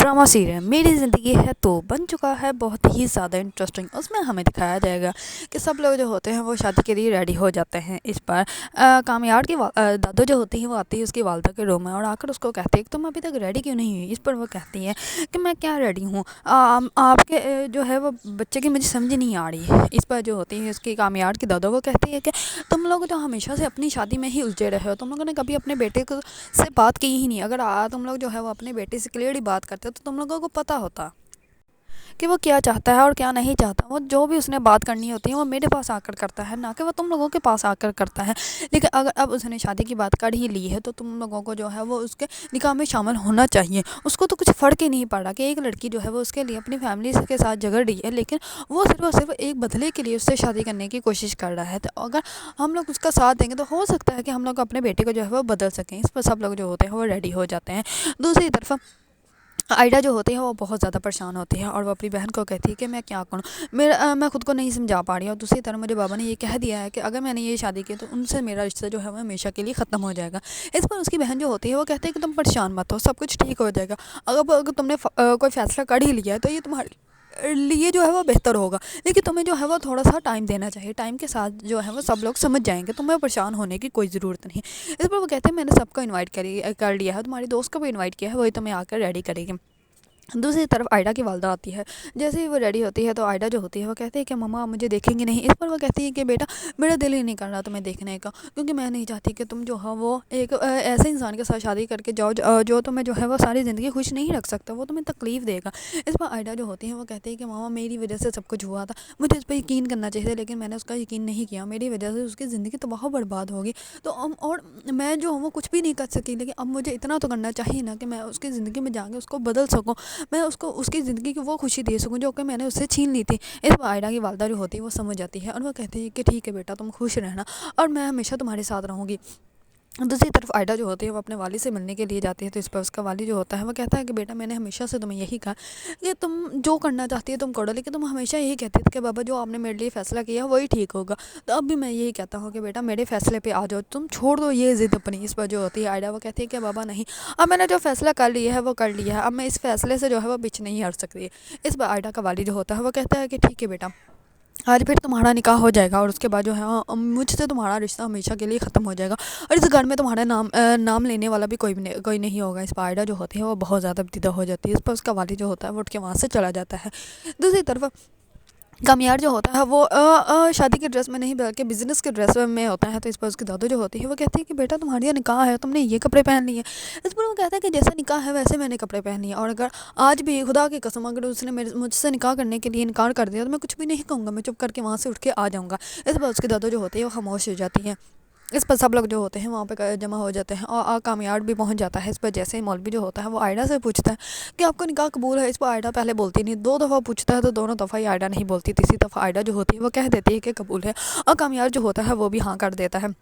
Drama serial मेरी ज़िंदगी है तो बन चुका है बहुत ही ज़्यादा इंटरेस्टिंग। उसमें हमें दिखाया जाएगा कि सब लोग जो होते हैं वो शादी के लिए रेडी हो जाते हैं। इस पर कामयाब की दादू जो होती है वो आती है उसकी वालदा के रूम में और आकर उसको कहती है कि तुम अभी तक रेडी क्यों नहीं हुई। इस पर वो कहती है कि मैं क्या रेडी हूँ, आपके जो है वो बच्चे की मुझे समझ नहीं आ रही है। इस पर जो होती है उसकी कामयाब की दादू वो कहती है कि तुम लोग तो हमेशा से अपनी शादी में ही उलझे रहे हो, तुम लोगों ने कभी अपने बेटे को से बात की ही नहीं। अगर तुम लोग जो है वो अपने बेटे से क्लियरली बात करते तो तुम लोगों को पता होता कि वो क्या चाहता है और क्या नहीं चाहता। वो जो भी उसने बात करनी होती है वो मेरे पास आकर करता है, ना कि वो तुम लोगों के पास आकर करता है। लेकिन अगर अब उसने शादी की बात कर ही ली है तो तुम लोगों को जो है वो उसके निकाह में शामिल होना चाहिए। उसको तो कुछ फ़र्क ही नहीं पड़ रहा कि एक लड़की जो है वो उसके लिए अपनी फैमिली के साथ झगड़ रही है, लेकिन वो सिर्फ और सिर्फ एक बदले के लिए उससे शादी करने की कोशिश कर रहा है। तो अगर हम लोग उसका साथ देंगे तो हो सकता है कि हम लोग अपने बेटे को जो है वो बदल सकें। इस पर सब लोग जो होते हैं वो रेडी हो जाते हैं। दूसरी तरफ आयडा जो होती है वो बहुत ज़्यादा परेशान होती है और वो अपनी बहन को कहती है कि मैं क्या करूँ, मैं खुद को नहीं समझा पा रही हूँ। और दूसरी तरफ मुझे बाबा ने ये कह दिया है कि अगर मैंने ये शादी की तो उनसे मेरा रिश्ता जो है वो हमेशा के लिए ख़त्म हो जाएगा। इस पर उसकी बहन जो होती है वो कहती है कि तुम परेशान मत हो, सब कुछ ठीक हो जाएगा। अगर तुमने कोई फ़ैसला कर ही लिया है तो ये तुम्हारे लिए जो है वो बेहतर होगा, लेकिन तुम्हें जो है वो थोड़ा सा टाइम देना चाहिए। टाइम के साथ जो है वो सब लोग समझ जाएंगे, तुम्हें परेशान होने की कोई ज़रूरत नहीं। इस पर वो कहते हैं मैंने सबको इनवाइट कर लिया है, तुम्हारी दोस्त को भी इनवाइट किया है, वही तुम्हें आकर रेडी करेगी। दूसरी तरफ आयडा की वालदा आती है। जैसे ही वो रेडी होती है तो आयडा जो होती है वो कहती है कि मम्मा आप मुझे देखेंगी नहीं। इस पर वो कहती है कि बेटा मेरा दिल ही नहीं कर रहा तुम्हें देखने का, क्योंकि मैं नहीं चाहती कि तुम जो है वो एक ऐसे इंसान के साथ शादी करके जाओ जो तुम्हें जो है वो सारी ज़िंदगी खुश नहीं रख सकता, वो तुम्हें तकलीफ़ देगा। इस पर आयडा जो होती है वो कहती है कि मामा मेरी वजह से सब कुछ हुआ था, मुझे इस पर यकीन करना चाहिए था, लेकिन मैंने उसका यकीन नहीं किया, मेरी वजह से उसकी ज़िंदगी तबाह बर्बाद होगी। तो और मैं जो हूँ वो कुछ भी नहीं कर सकी, लेकिन अब मुझे इतना तो करना चाहिए ना कि मैं उसकी ज़िंदगी में जाके उसको बदल सकूँ, मैं उसको उसकी ज़िंदगी की वो खुशी दे सकूँ जो कि मैंने उससे छीन ली थी। इस पर आयडा की वालदा जो होती है वो समझ जाती है और वो कहती है कि ठीक है बेटा तुम खुश रहना और मैं हमेशा तुम्हारे साथ रहूँगी। दूसरी तरफ आयडा जो होती है वो अपने वाली से मिलने के लिए जाती है। तो इस पर उसका वाली जो होता है वो कहता है कि बेटा मैंने हमेशा से तुम्हें यही कहा कि तुम जो करना चाहती है तुम करो, लेकिन तुम हमेशा यही कहती थी कि बाबा जो आपने मेरे लिए फ़ैसला किया वही ठीक होगा। तो अब भी मैं यही कहता हूँ कि बेटा मेरे फ़ैसले पे आ जाओ, तुम छोड़ दो ये ज़िद अपनी। इस पर जो होती है आयडा वो कहती है कि बाबा नहीं, अब मैंने जो फ़ैसला कर लिया है वो कर लिया है, अब मैं इस फ़ैसले से जो है वो पीछे नहीं हट सकती। इस पर आयडा का वाली जो होता है वो कहता है कि ठीक है बेटा आज फिर तुम्हारा निकाह हो जाएगा और उसके बाद जो है मुझसे तुम्हारा रिश्ता हमेशा के लिए ख़त्म हो जाएगा और इस घर में तुम्हारा नाम लेने वाला भी कोई नहीं होगा। इस पर आयडा जो होती है वो बहुत ज़्यादा बिदा हो जाती है। इस पर उसका वाली जो होता है वो उठ के वहाँ से चला जाता है। दूसरी तरफ कामयाब जो होता है वो शादी की ड्रेस में नहीं बल्कि बिजनेस के ड्रेस में होता है। तो इस पर उसकी दादू जो होती है वो कहती है कि बेटा तुम्हारी निकाह है, तुमने ये कपड़े पहन लिए। इस पर वो कहता है कि जैसा निकाह है वैसे मैंने कपड़े पहन लिए और अगर आज भी खुदा की कसम अगर उसने मुझसे निकाह करने के लिए इनकार कर दिया तो मैं कुछ भी नहीं कहूँगा, मैं चुप करके वहाँ से उठ के आ जाऊँगा। इस पर उसकी दादू जो होती है वो खामोश हो जाती है। इस पर सब लोग जो होते हैं वहाँ पे जमा हो जाते हैं और कामयाब भी पहुँच जाता है। इस पर जैसे ही मौलवी जो होता है वो आयडा से पूछता है कि आपको निकाह कबूल है। इस पर आयडा पहले बोलती नहीं, दो दफ़ा पूछता है तो दोनों दफ़ा ही आयडा नहीं बोलती, तीसरी दफ़ा आयडा जो होती है वो कह देती है कि कबूल है और कामयाब जो होता है वो भी हाँ कर देता है।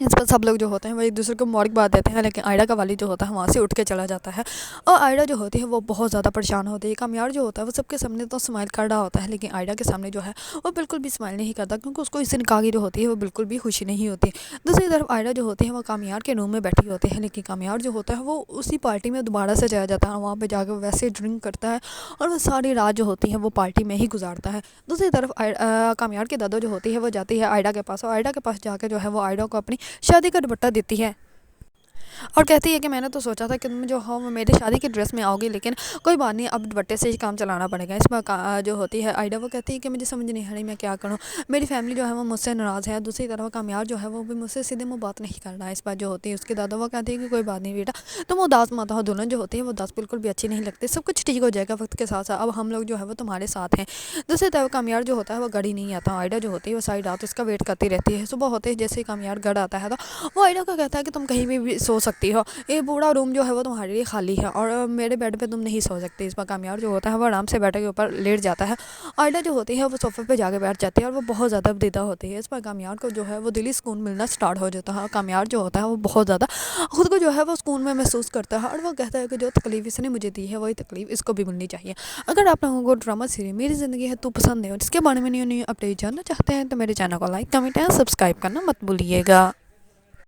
इस पर सब लोग जो होते हैं वो एक दूसरे को मुबारकबाद देते हैं, लेकिन आयडा का वाली जो होता है वहाँ से उठ के चला जाता है और आयडा जो होती है वो बहुत ज़्यादा परेशान होती है। कामयाब जो होता है वो सबके सामने तो स्माइल कर रहा होता है, लेकिन आयडा के सामने जो है वो बिल्कुल भी स्माइल नहीं करता, क्योंकि उसको इस निकाह की जो होती है वो बिल्कुल भी खुशी नहीं होती। दूसरी तरफ आयडा जो होती है वो कामयाब के रूम में बैठी होती है, लेकिन कामयाब जो होता है वो उसी पार्टी में दोबारा से चला जाता है, वहाँ पर जाकर वैसे ड्रिंक करता है और वो सारी रात जो होती है वो पार्टी में ही गुजारता है। दूसरी तरफ कामयाब की दादा जो होती है वो जाती है आयडा के पास और आयडा के पास जाकर जो है वो आयडा को अपनी शादी का दुपट्टा देती है और कहती है कि मैंने तो सोचा था कि तुम जो हो वो मेरी शादी की ड्रेस में आओगी, लेकिन कोई बात नहीं, अब दुपट्टे से ही काम चलाना पड़ेगा। इस पर जो होती है आयडा वो कहती है कि मुझे समझ नहीं आ रही मैं क्या करूँ, मेरी फैमिली जो है वो मुझसे नाराज़ है। दूसरी तरफ कामयाब जो है वो भी मुझसे सीधे मुँह बात नहीं कर रहा है। इस बात जो होती है उसकी दादा वो कहती है कि कोई बात नहीं बेटा, तुम उदास मत हो, दुल्हन जो होती है वो उदास बिल्कुल भी अच्छी नहीं लगती, सब कुछ ठीक हो जाएगा वक्त के साथ साथ, अब हम लोग जो है वो तुम्हारे साथ हैं। दूसरी तरफ कामयाब जो होता है वो गढ़ ही नहीं आता, आयडा जो होती है वो सारी रात उसका वेट करती रहती है। सुबह होते ही जैसे ही कामयाब गढ़ आता है तो वो आयडा को कहता है कि तुम कहीं भी सो सकती हो, ये पूरा रूम जो है वो तुम्हारे लिए खाली है और मेरे बेड पे तुम नहीं सो सकते। इस पर कामयाब जो होता है वो आराम से बेड के ऊपर लेट जाता है। आयडा जो होती है वो सोफे पे जाके बैठ जाती है और वो बहुत ज़्यादा बदीदा होती है। इस पर कामयाब को जो है वो दिली सुकून मिलना स्टार्ट हो जाता है। कामयाब जो होता है वो बहुत ज़्यादा खुद को जो है वो सुकून में महसूस करता है और वो कहता है कि जो तकलीफ़ इसने मुझे दी है वही तकलीफ़ इसको भी मिलनी चाहिए। अगर आप लोगों को ड्रामा सीरीज मेरी ज़िंदगी है तो पसंद है और इसके बारे में नहीं अपडेट जानना चाहते हैं तो मेरे चैनल को लाइक कमेंट एंड सब्सक्राइब करना मत भूलिएगा।